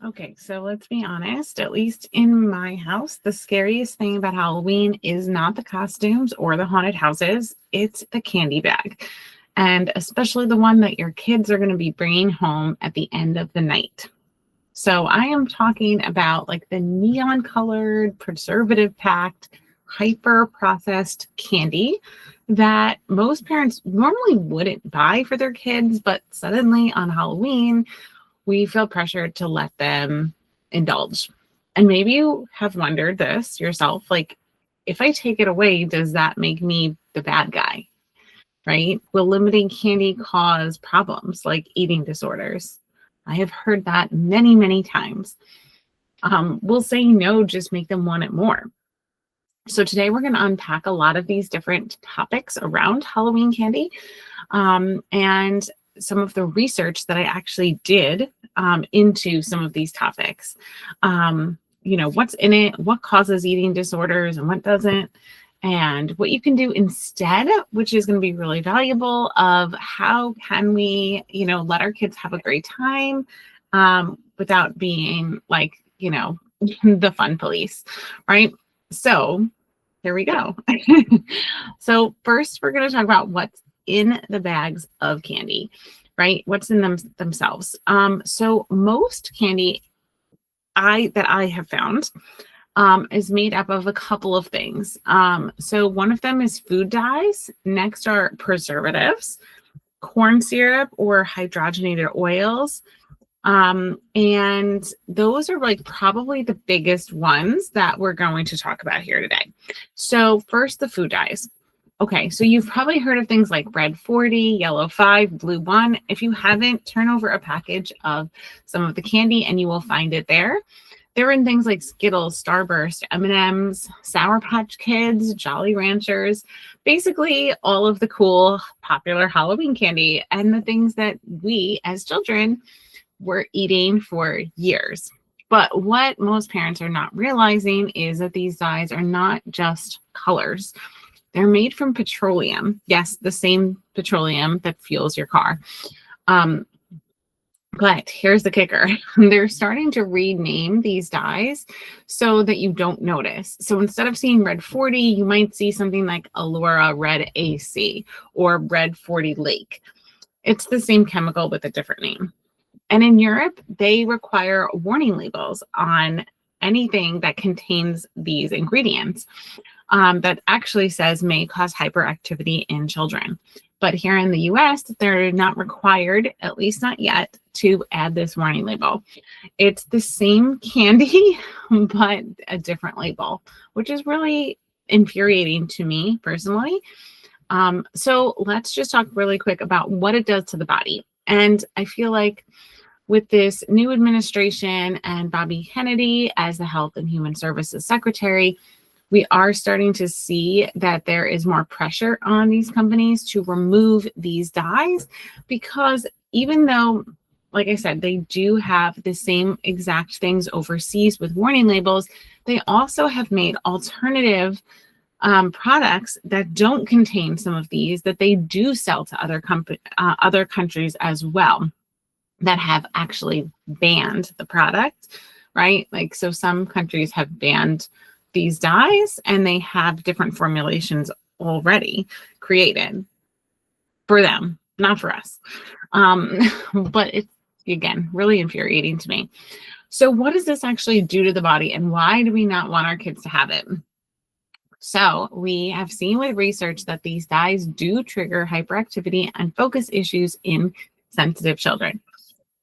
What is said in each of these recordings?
Okay, so let's be honest, at least in my house, the scariest thing about Halloween is not the costumes or the haunted houses, it's the candy bag. And especially the one that your kids are going to be bringing home at the end of the night. So I am talking about like the neon colored, preservative packed, hyper processed candy that most parents normally wouldn't buy for their kids, but suddenly on Halloween, we feel pressured to let them indulge. And maybe you have wondered this yourself, like, if I take it away, does that make me the bad guy? Right? Will limiting candy cause problems like eating disorders? I have heard that many, many times. Will saying no just make them want it more? So today we're going to unpack a lot of these different topics around Halloween candy, and some of the research that I actually did into some of these topics. What's in it, what causes eating disorders and what doesn't, and what you can do instead, which is going to be really valuable, of how can we, let our kids have a great time without being like, the fun police, right? So here we go. So first, we're going to talk about what's in the bags of candy, right? What's in them themselves. So most candy that I have found is made up of a couple of things. So one of them is food dyes. Next are preservatives, corn syrup or hydrogenated oils. And those are like probably the biggest ones that we're going to talk about here today. So first, the food dyes. Okay, so you've probably heard of things like red 40, yellow 5, blue 1. If you haven't, turn over a package of some of the candy and you will find it there. They're in things like Skittles, Starburst, M&Ms, Sour Patch Kids, Jolly Ranchers, basically all of the cool, popular Halloween candy and the things that we as children were eating for years. But what most parents are not realizing is that these dyes are not just colors. They're made from petroleum. Yes, the same petroleum that fuels your car. But here's the kicker. They're starting to rename these dyes so that you don't notice. So instead of seeing red 40, you might see something like Allura Red AC or red 40 Lake. It's the same chemical with a different name. And in Europe, they require warning labels on anything that contains these ingredients that actually says may cause hyperactivity in children. But here in the US, they're not required, at least not yet, to add this warning label. It's the same candy, but a different label, which is really infuriating to me personally. So let's just talk really quick about what it does to the body. And I feel like with this new administration and Bobby Kennedy as the Health and Human Services Secretary, we are starting to see that there is more pressure on these companies to remove these dyes, because even though, like I said, they do have the same exact things overseas with warning labels, they also have made alternative products that don't contain some of these that they do sell to other countries as well, that have actually banned the product, right? Like, so some countries have banned these dyes and they have different formulations already created for them, not for us. But it's, again, really infuriating to me. So what does this actually do to the body, and why do we not want our kids to have it? So we have seen with research that these dyes do trigger hyperactivity and focus issues in sensitive children.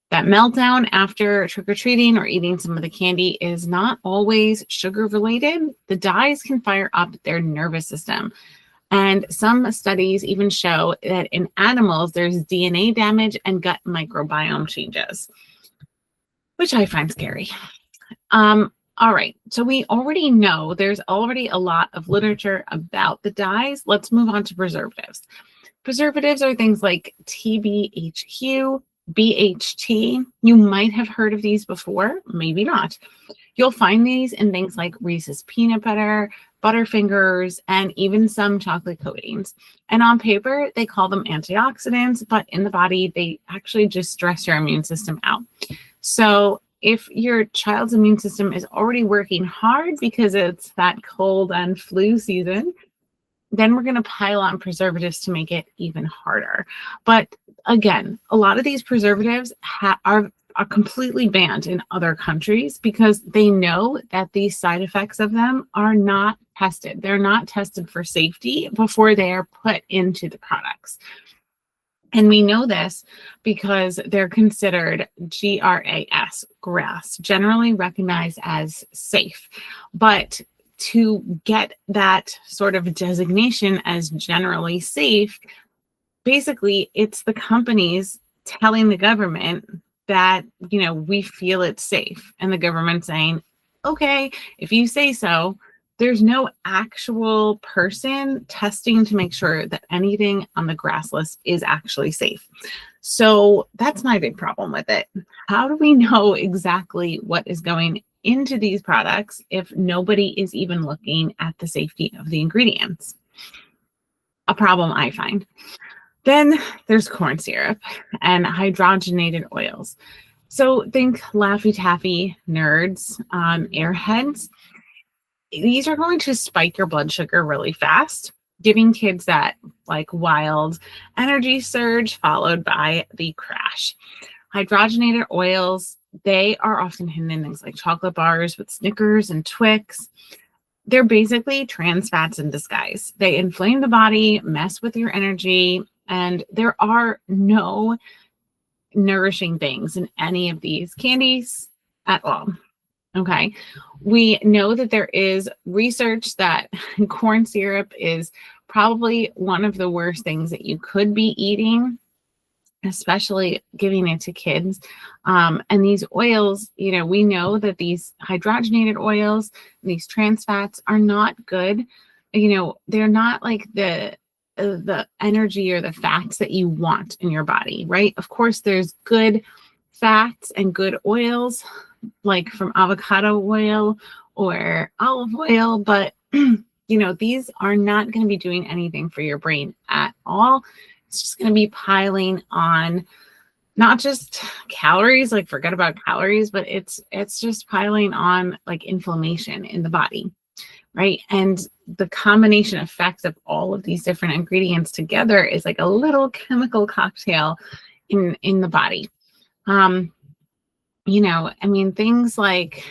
That meltdown after trick-or-treating or eating some of the candy is not always sugar-related. The dyes can fire up their nervous system. And some studies even show that in animals, there's DNA damage and gut microbiome changes, which I find scary. All right, so we already know there's already a lot of literature about the dyes. Let's move on to preservatives. Preservatives are things like TBHQ, BHT. You might have heard of these before, maybe not. You'll find these in things like Reese's peanut butter, Butterfingers, and even some chocolate coatings. And on paper, they call them antioxidants, but in the body, they actually just stress your immune system out. So if your child's immune system is already working hard because it's that cold and flu season, then we're going to pile on preservatives to make it even harder. But again, a lot of these preservatives are completely banned in other countries because they know that these side effects of them are not tested. They're not tested for safety before they are put into the products. And we know this because they're considered GRAS, generally recognized as safe. But to get that sort of designation as generally safe, basically it's the companies telling the government that, we feel it's safe. And the government saying, okay, if you say so. There's no actual person testing to make sure that anything on the GRAS list is actually safe. So that's my big problem with it. How do we know exactly what is going into these products if nobody is even looking at the safety of the ingredients? A problem I find. Then there's corn syrup and hydrogenated oils. So think Laffy Taffy nerds, airheads. These are going to spike your blood sugar really fast, giving kids that like wild energy surge followed by the crash. Hydrogenated oils, they are often hidden in things like chocolate bars with Snickers and Twix. They're basically trans fats in disguise. They inflame the body, mess with your energy, and there are no nourishing things in any of these candies at all. Okay. We know that there is research that corn syrup is probably one of the worst things that you could be eating, especially giving it to kids. And these oils, we know that these hydrogenated oils, these trans fats are not good. They're not like the energy or the fats that you want in your body, right? Of course, there's good fats and good oils, like from avocado oil or olive oil, but these are not going to be doing anything for your brain at all. It's just going to be piling on not just calories, like forget about calories, but it's just piling on like inflammation in the body, right? And the combination effect of all of these different ingredients together is like a little chemical cocktail in the body. Things like,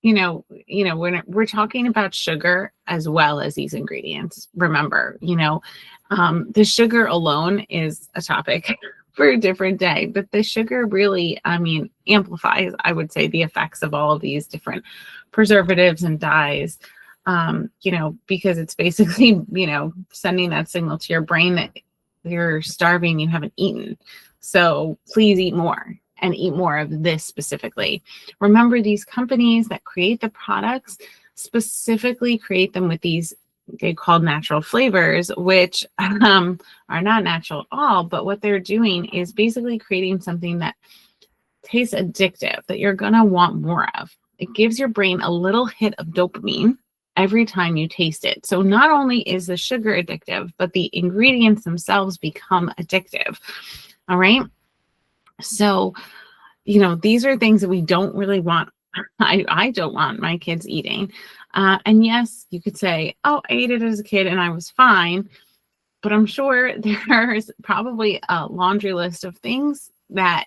when we're talking about sugar as well as these ingredients, remember, the sugar alone is a topic for a different day, but the sugar really, amplifies, I would say, the effects of all of these different preservatives and dyes, because it's basically, sending that signal to your brain that you're starving, you haven't eaten. So please eat more. And eat more of this specifically. Remember, these companies that create the products specifically create them with these, they call natural flavors, which are not natural at all. But what they're doing is basically creating something that tastes addictive, that you're going to want more of. It gives your brain a little hit of dopamine every time you taste it. So not only is the sugar addictive, but the ingredients themselves become addictive. All right. So, these are things that we don't really want. I don't want my kids eating. And yes, you could say, oh, I ate it as a kid and I was fine. But I'm sure there's probably a laundry list of things that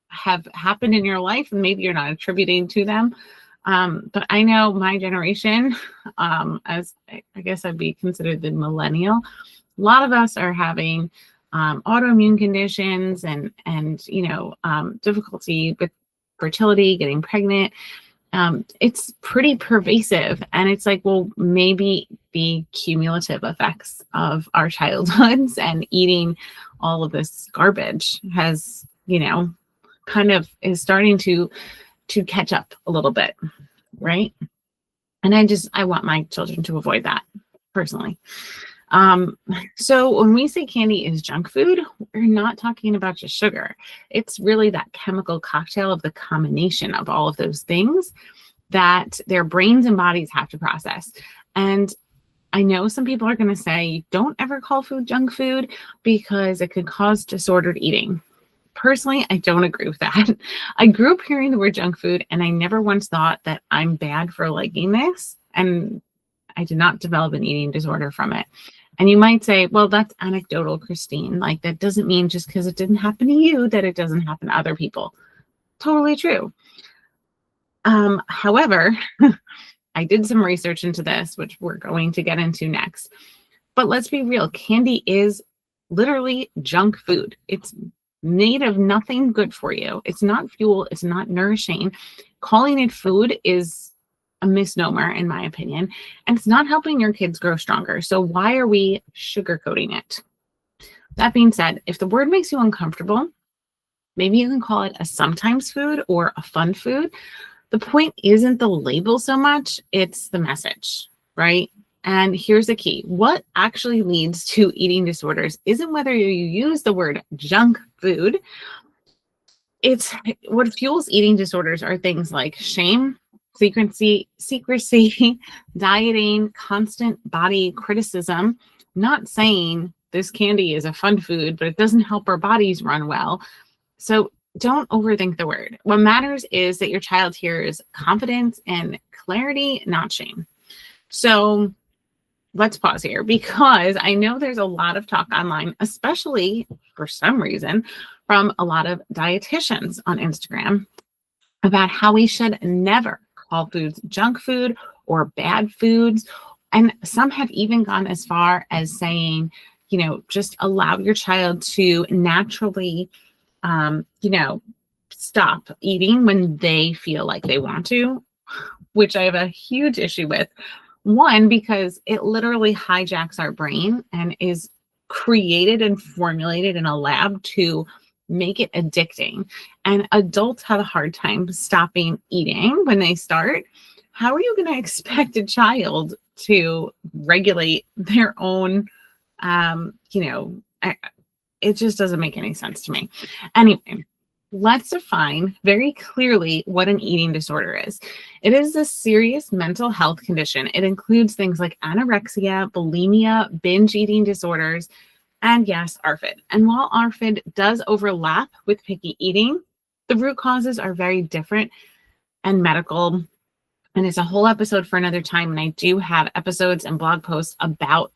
have happened in your life and maybe you're not attributing to them. But I know my generation, as I guess I'd be considered the millennial, a lot of us are having autoimmune conditions and difficulty with fertility, getting pregnant. It's pretty pervasive. And it's like, well, maybe the cumulative effects of our childhoods and eating all of this garbage has, kind of is starting to catch up a little bit. Right. And I want my children to avoid that personally. So when we say candy is junk food, we're not talking about just sugar. It's really that chemical cocktail of the combination of all of those things that their brains and bodies have to process. And I know some people are going to say, don't ever call food junk food because it could cause disordered eating. Personally, I don't agree with that. I grew up hearing the word junk food, and I never once thought that I'm bad for liking this. And I did not develop an eating disorder from it. And you might say, well, that's anecdotal, Christine. Like, that doesn't mean just because it didn't happen to you that it doesn't happen to other people. Totally true. However, I did some research into this, which we're going to get into next. But let's be real, candy is literally junk food. It's made of nothing good for you. It's not fuel. It's not nourishing. Calling it food is a misnomer, in my opinion, and it's not helping your kids grow stronger. So why are we sugarcoating it? That being said, if the word makes you uncomfortable, maybe you can call it a sometimes food or a fun food. The point isn't the label so much, it's the message, right? And here's the key. What actually leads to eating disorders isn't whether you use the word junk food. It's what fuels eating disorders are things like shame, secrecy, dieting, constant body criticism, not saying this candy is a fun food, but it doesn't help our bodies run well. So don't overthink the word. What matters is that your child hears confidence and clarity, not shame. So let's pause here, because I know there's a lot of talk online, especially for some reason from a lot of dietitians on Instagram, about how we should never call foods junk food or bad foods. And some have even gone as far as saying, just allow your child to naturally, stop eating when they feel like they want to, which I have a huge issue with. One, because it literally hijacks our brain and is created and formulated in a lab to make it addicting. And adults have a hard time stopping eating when they start. How are you going to expect a child to regulate their own, it just doesn't make any sense to me. Anyway, let's define very clearly what an eating disorder is. It is a serious mental health condition. It includes things like anorexia, bulimia, binge eating disorders, and yes, ARFID. And while ARFID does overlap with picky eating, the root causes are very different and medical. And it's a whole episode for another time. And I do have episodes and blog posts about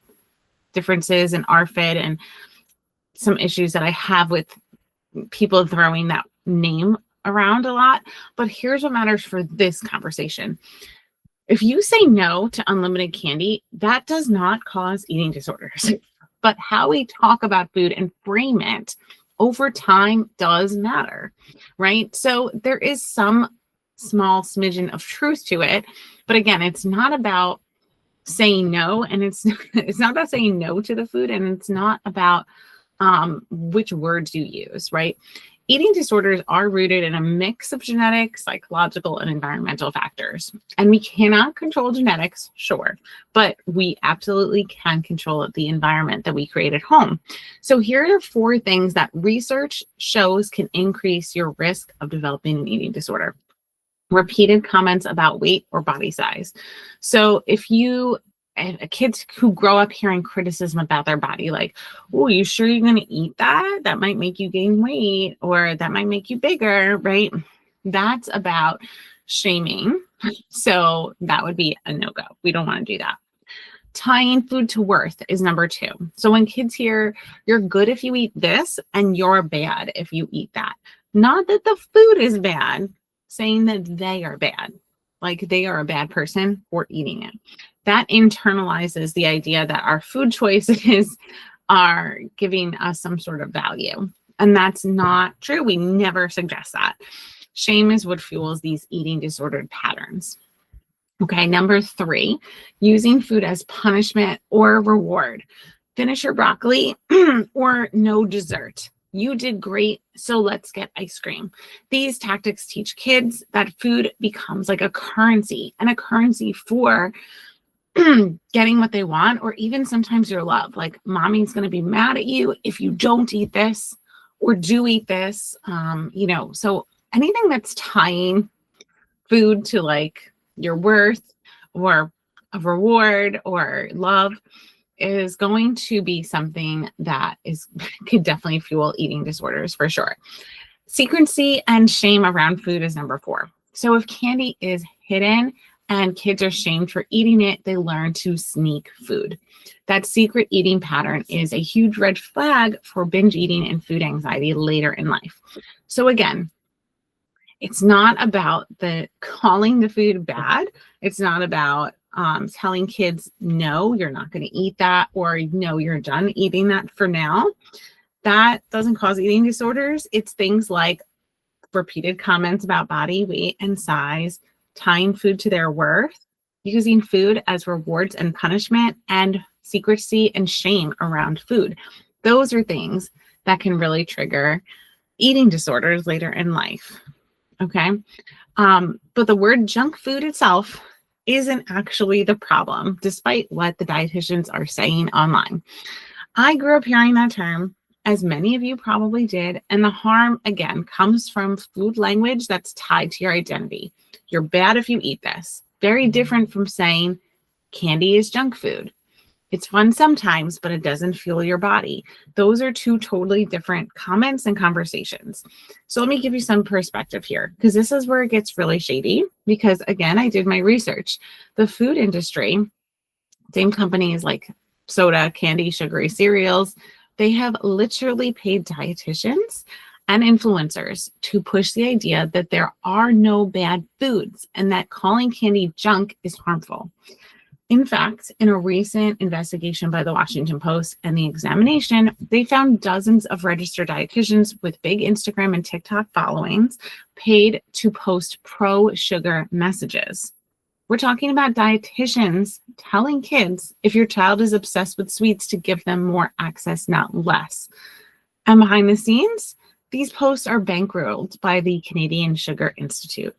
differences in ARFID and some issues that I have with people throwing that name around a lot. But here's what matters for this conversation. If you say no to unlimited candy, that does not cause eating disorders. But how we talk about food and frame it over time does matter, right? So there is some small smidgen of truth to it. But again, it's not about saying no, and it's not about saying no to the food, and it's not about which words you use, right? Eating disorders are rooted in a mix of genetic, psychological, and environmental factors. And we cannot control genetics, sure, but we absolutely can control the environment that we create at home. So here are 4 things that research shows can increase your risk of developing an eating disorder. Repeated comments about weight or body size. So if kids who grow up hearing criticism about their body, like, oh, you sure you're going to eat that? That might make you gain weight, or that might make you bigger, right? That's about shaming. So that would be a no-go. We don't want to do that. Tying food to worth is number 2. So when kids hear you're good if you eat this and you're bad if you eat that, not that the food is bad, saying that they are bad, like they are a bad person for eating it. That internalizes the idea that our food choices are giving us some sort of value. And that's not true. We never suggest that. Shame is what fuels these eating disordered patterns. Okay, number 3, using food as punishment or reward. Finish your broccoli or no dessert. You did great, so let's get ice cream. These tactics teach kids that food becomes like a currency, and a currency for getting what they want, or even sometimes your love. Like, mommy's going to be mad at you if you don't eat this or do eat this. So anything that's tying food to like your worth or a reward or love is going to be something that could definitely fuel eating disorders for sure. Secrecy and shame around food is number 4. So if candy is hidden and kids are shamed for eating it, they learn to sneak food. That secret eating pattern is a huge red flag for binge eating and food anxiety later in life. So again, it's not about calling the food bad. It's not about telling kids, no, you're not going to eat that, or no, you're done eating that for now. That doesn't cause eating disorders. It's things like repeated comments about body weight and size, tying food to their worth, using food as rewards and punishment, and secrecy and shame around food. Those are things that can really trigger eating disorders later in life. Okay. But the word junk food itself isn't actually the problem, despite what the dietitians are saying online. I grew up hearing that term, as many of you probably did, and the harm, again, comes from food language that's tied to your identity. You're bad if you eat this. Very different from saying candy is junk food. It's fun sometimes, but it doesn't fuel your body. Those are 2 totally different comments and conversations. So let me give you some perspective here, because this is where it gets really shady. Because again, I did my research. The food industry, same companies like soda, candy, sugary cereals, they have literally paid dietitians and influencers to push the idea that there are no bad foods and that calling candy junk is harmful. In fact, in a recent investigation by the Washington Post and The Examination, they found dozens of registered dietitians with big Instagram and TikTok followings paid to post pro-sugar messages. We're talking about dietitians telling kids if your child is obsessed with sweets to give them more access, not less. And behind the scenes, these posts are bankrolled by the Canadian Sugar Institute.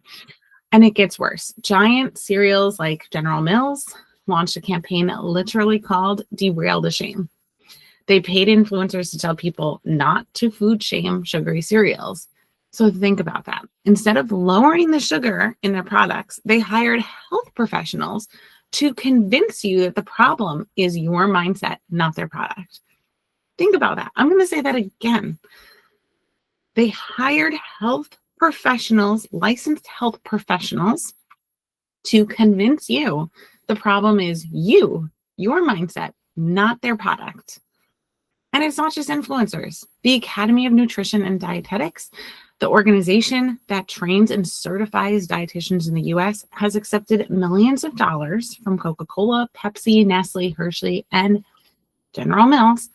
And it gets worse. Giant cereals like General Mills launched a campaign literally called Derail the Shame. They paid influencers to tell people not to food shame sugary cereals. So think about that. Instead of lowering the sugar in their products, they hired health professionals to convince you that the problem is your mindset, not their product. Think about that. I'm going to say that again. They hired health professionals, licensed health professionals, to convince you the problem is your mindset, not their product. And it's not just influencers. The Academy of Nutrition and Dietetics, the organization that trains and certifies dietitians in the US, has accepted millions of dollars from Coca-Cola, Pepsi, Nestle, Hershey, and General Mills.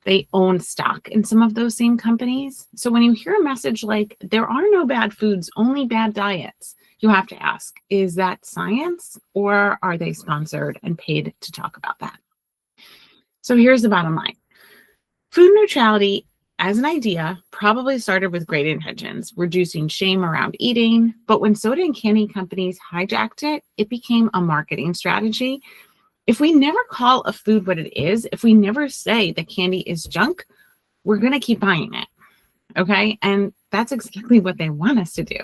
They own stock in some of those same companies. So when you hear a message like, there are no bad foods, only bad diets, you have to ask, is that science, or are they sponsored and paid to talk about that? So here's the bottom line. Food neutrality as an idea probably started with great intentions, reducing shame around eating. But when soda and candy companies hijacked it, it became a marketing strategy. If we never call a food what it is, if we never say that candy is junk, we're going to keep buying it. Okay. And that's exactly what they want us to do.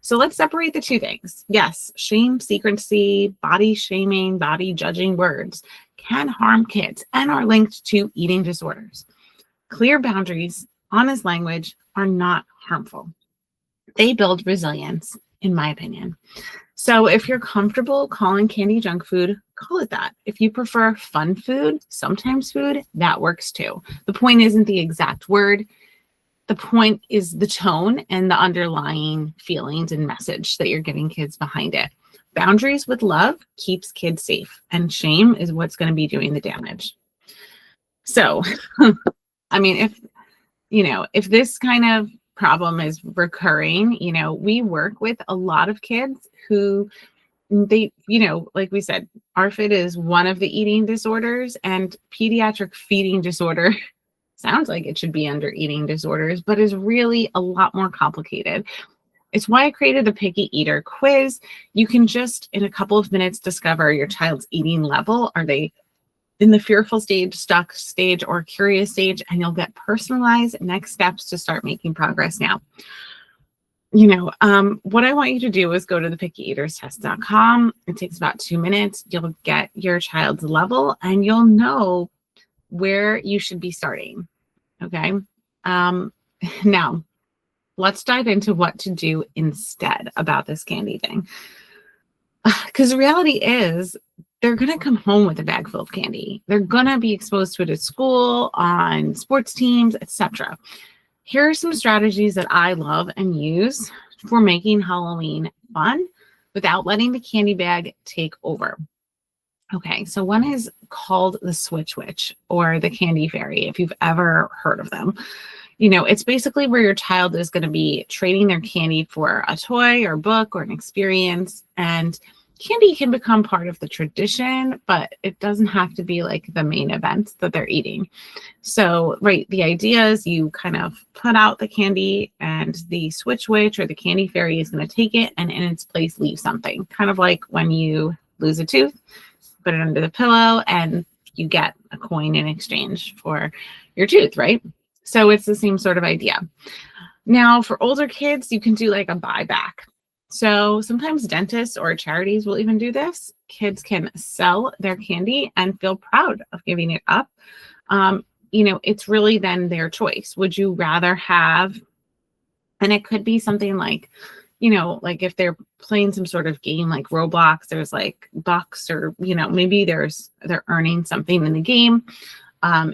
So let's separate the 2 things. Yes, shame, secrecy, body shaming, body judging words can harm kids and are linked to eating disorders. Clear boundaries, honest language are not harmful. They build resilience, in my opinion. So if you're comfortable calling candy junk food, call it that. If you prefer fun food, sometimes food, that works too. The point isn't the exact word. The point is the tone and the underlying feelings and message that you're getting kids behind it. Boundaries with love keeps kids safe, and shame is what's going to be doing the damage. So, I mean, if this kind of problem is recurring, we work with a lot of kids who like we said, ARFID is one of the eating disorders, and pediatric feeding disorder sounds like it should be under eating disorders, but is really a lot more complicated. It's why I created the Picky Eater quiz. You can just, in a couple of minutes, discover your child's eating level. Are they in the fearful stage, stuck stage, or curious stage? And you'll get personalized next steps to start making progress now. What I want you to do is go to the pickyeaterstest.com. It takes about 2 minutes. You'll get your child's level and you'll know where you should be starting. Okay. Now let's dive into what to do instead about this candy thing. Because the reality is they're going to come home with a bag full of candy. They're going to be exposed to it at school, on sports teams, etc. Here are some strategies that I love and use for making Halloween fun without letting the candy bag take over. Okay, so one is called the Switch Witch or the Candy Fairy, if you've ever heard of them. It's basically where your child is going to be trading their candy for a toy or book or an experience. And candy can become part of the tradition, but it doesn't have to be like the main event that they're eating. So, right, the idea is you kind of put out the candy and the Switch Witch or the Candy Fairy is going to take it and in its place leave something. Kind of like when you lose a tooth, put it under the pillow and you get a coin in exchange for your tooth, right? So it's the same sort of idea. Now, for older kids, you can do like a buyback. So sometimes dentists or charities will even do this. Kids can sell their candy and feel proud of giving it up. It's really then their choice. Would you rather have, and it could be something like, like if they're playing some sort of game like Roblox, there's like bucks or, maybe they're earning something in the game.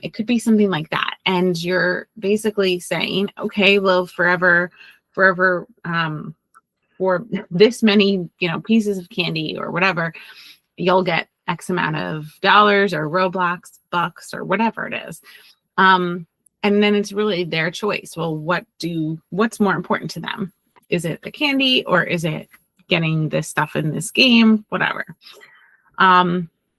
It could be something like that. And you're basically saying, okay, well, forever, for this many, pieces of candy or whatever, you'll get X amount of dollars or Roblox bucks or whatever it is. And then it's really their choice. Well, what's more important to them? Is it the candy or is it getting this stuff in this game? Whatever.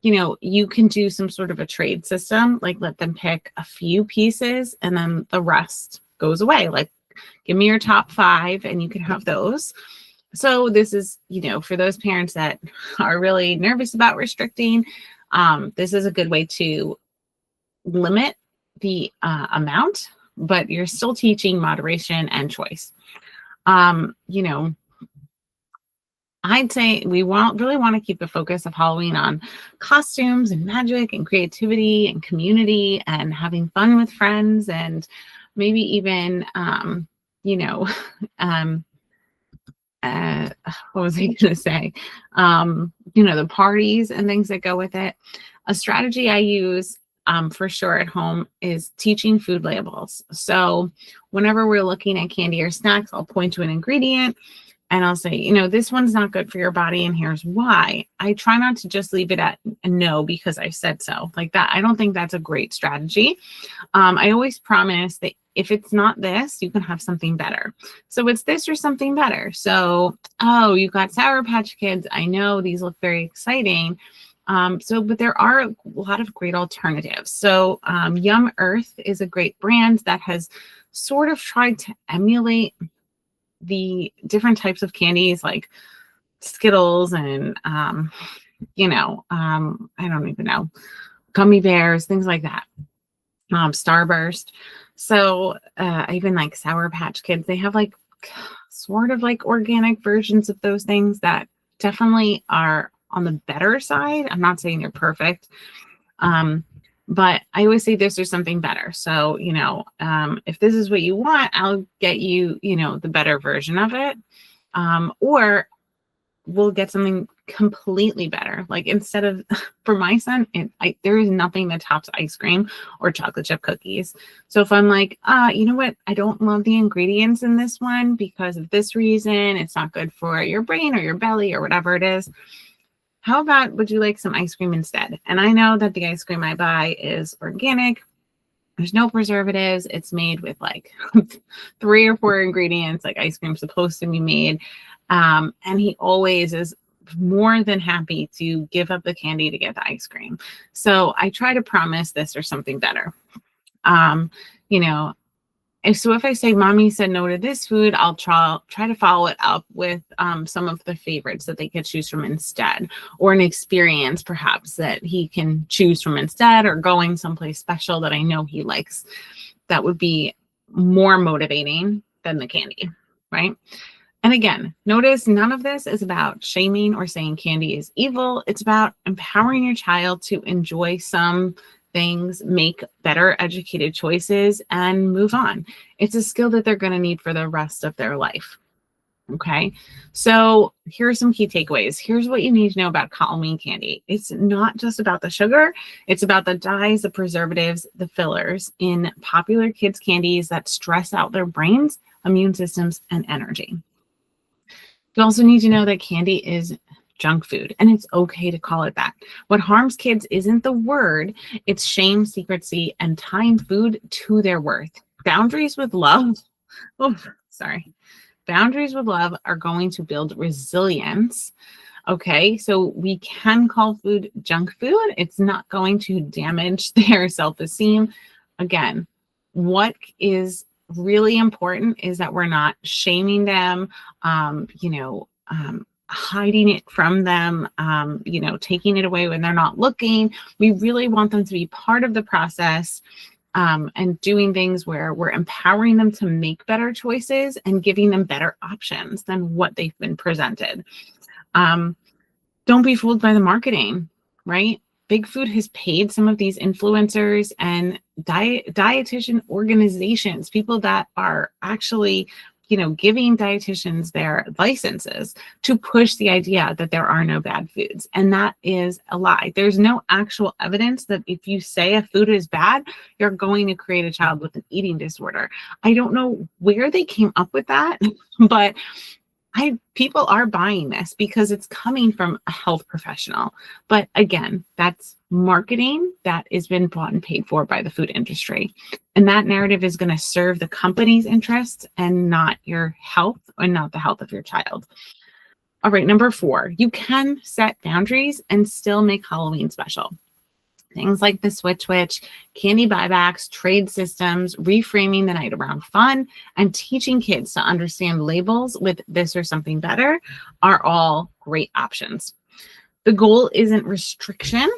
You can do some sort of a trade system, like let them pick a few pieces and then the rest goes away. Like, give me your top 5 and you can have those. So this is, for those parents that are really nervous about restricting, this is a good way to limit the amount, but you're still teaching moderation and choice. I'd say we really want to keep the focus of Halloween on costumes and magic and creativity and community and having fun with friends and maybe even, what was I going to say? The parties and things that go with it. A strategy I use for sure at home is teaching food labels. So whenever we're looking at candy or snacks, I'll point to an ingredient and I'll say, this one's not good for your body and here's why. I try not to just leave it at no because I said so like that. I don't think that's a great strategy. I always promise that if it's not this, you can have something better. So it's this or something better. So, you got Sour Patch Kids. I know these look very exciting. But there are a lot of great alternatives. So Yum Earth is a great brand that has sort of tried to emulate the different types of candies like Skittles and, I don't even know, gummy bears, things like that. Starburst. So even like Sour Patch Kids, they have like sort of like organic versions of those things that definitely are on the better side. I'm not saying they're perfect. But I always say this or something better. So, if this is what you want, I'll get you, the better version of it. Or we'll get something completely better. Like instead of, for my son, there is nothing that tops ice cream or chocolate chip cookies. So if I'm like, you know what, I don't love the ingredients in this one because of this reason, it's not good for your brain or your belly or whatever it is. How about, would you like some ice cream instead? And I know that the ice cream I buy is organic. There's no preservatives. It's made with like 3 or 4 ingredients, like ice cream's supposed to be made. And he always is more than happy to give up the candy to get the ice cream. So I try to promise this or something better. So if I say, mommy said no to this food, I'll try to follow it up with some of the favorites that they could choose from instead, or an experience perhaps that he can choose from instead, or going someplace special that I know he likes. That would be more motivating than the candy, right? And again, notice none of this is about shaming or saying candy is evil. It's about empowering your child to enjoy some things, make better educated choices, and move on. It's a skill that they're going to need for the rest of their life. Okay, so here are some key takeaways. Here's what you need to know about Halloween candy. It's not just about the sugar, it's about the dyes, the preservatives, the fillers in popular kids' candies that stress out their brains, immune systems, and energy. You also need to know that candy is junk food, and it's okay to call it that. What harms kids isn't the word, it's shame, secrecy, and tying food to their worth. Boundaries with love. Oh, sorry. Boundaries with love are going to build resilience. Okay, so we can call food junk food. It's not going to damage their self-esteem. Again, what is really important is that we're not shaming them, hiding it from them, taking it away when they're not looking. We really want them to be part of the process. And doing things where we're empowering them to make better choices and giving them better options than what they've been presented. Don't be fooled by the marketing, right? Big Food has paid some of these influencers and dietitian organizations, people that are actually, giving dietitians their licenses to push the idea that there are no bad foods. And that is a lie. There's no actual evidence that if you say a food is bad, you're going to create a child with an eating disorder. I don't know where they came up with that, but people are buying this because it's coming from a health professional. But again, that's marketing that has been bought and paid for by the food industry. And that narrative is going to serve the company's interests and not your health and not the health of your child. All right, number 4, you can set boundaries and still make Halloween special. Things like the switch, candy buybacks, trade systems, reframing the night around fun, and teaching kids to understand labels with this or something better are all great options. The goal isn't restriction.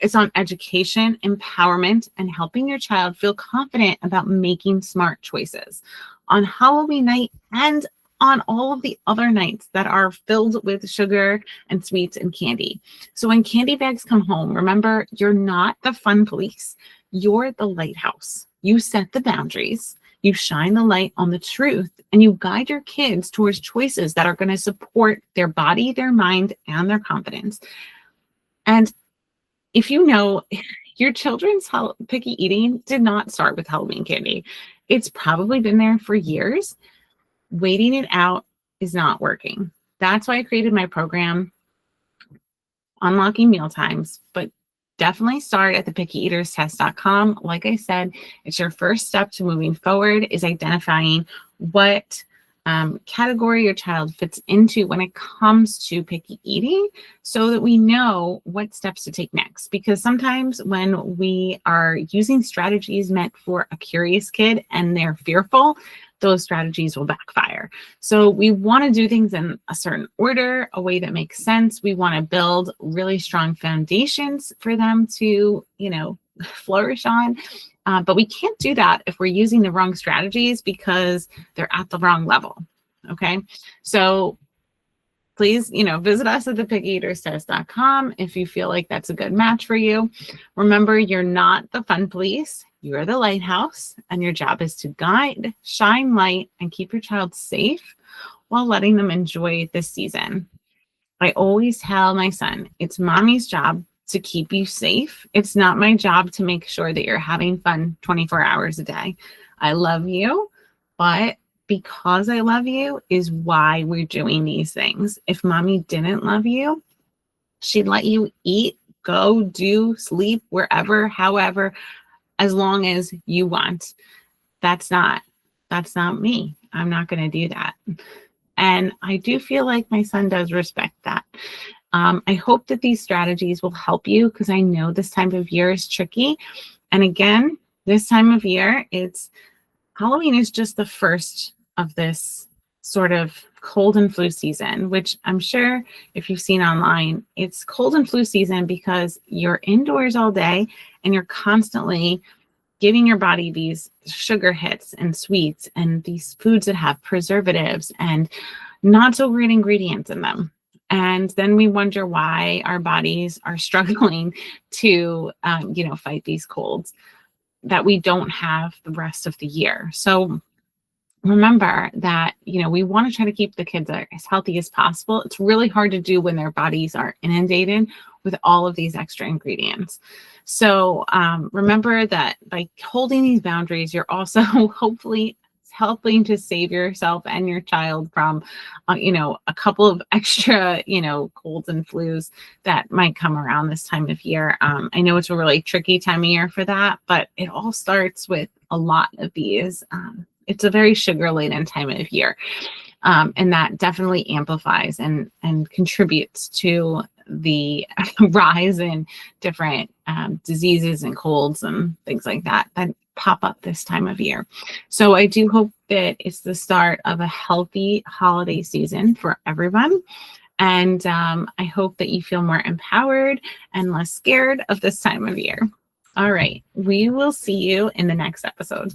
It's on education, empowerment, and helping your child feel confident about making smart choices on Halloween night and on all of the other nights that are filled with sugar and sweets and candy. So when candy bags come home, remember, you're not the fun police. You're the lighthouse. You set the boundaries, you shine the light on the truth, and you guide your kids towards choices that are going to support their body, their mind, and their confidence. And if you know, your children's picky eating did not start with Halloween candy. It's probably been there for years. Waiting it out is not working. That's why I created my program, Unlocking Mealtimes, but definitely start at the pickyeaterstest.com. Like I said, it's your first step to moving forward is identifying what category your child fits into when it comes to picky eating so that we know what steps to take next. Because sometimes when we are using strategies meant for a curious kid and they're fearful, those strategies will backfire. So we want to do things in a certain order, a way that makes sense. We want to build really strong foundations for them to, flourish on. But we can't do that if we're using the wrong strategies because they're at the wrong level. Okay. So please, visit us at thepickyeaterstest.com if you feel like that's a good match for you. Remember, you're not the fun police. You're the lighthouse, and your job is to guide, shine light, and keep your child safe while letting them enjoy this season. I always tell my son, it's mommy's job to keep you safe. It's not my job to make sure that you're having fun 24 hours a day. I love you, but because I love you is why we're doing these things. If mommy didn't love you, she'd let you eat, go, do, sleep, wherever, however, as long as you want. That's not me. I'm not going to do that. And I do feel like my son does respect that. I hope that these strategies will help you because I know this time of year is tricky. And again, this time of year, Halloween is just the first of this sort of cold and flu season, which I'm sure if you've seen online, it's cold and flu season because you're indoors all day and you're constantly giving your body these sugar hits and sweets and these foods that have preservatives and not so great ingredients in them. And then we wonder why our bodies are struggling to, fight these colds that we don't have the rest of the year. So remember that, we want to try to keep the kids as healthy as possible. It's really hard to do when their bodies are inundated with all of these extra ingredients. So remember that by holding these boundaries, you're also hopefully helping to save yourself and your child from, a couple of extra, colds and flus that might come around this time of year. I know it's a really tricky time of year for that, but it all starts with a lot of these. It's a very sugar-laden time of year, and that definitely amplifies and contributes to the rise in different diseases and colds and things like that pop up this time of year. So I do hope that it's the start of a healthy holiday season for everyone. And I hope that you feel more empowered and less scared of this time of year. All right. We will see you in the next episode.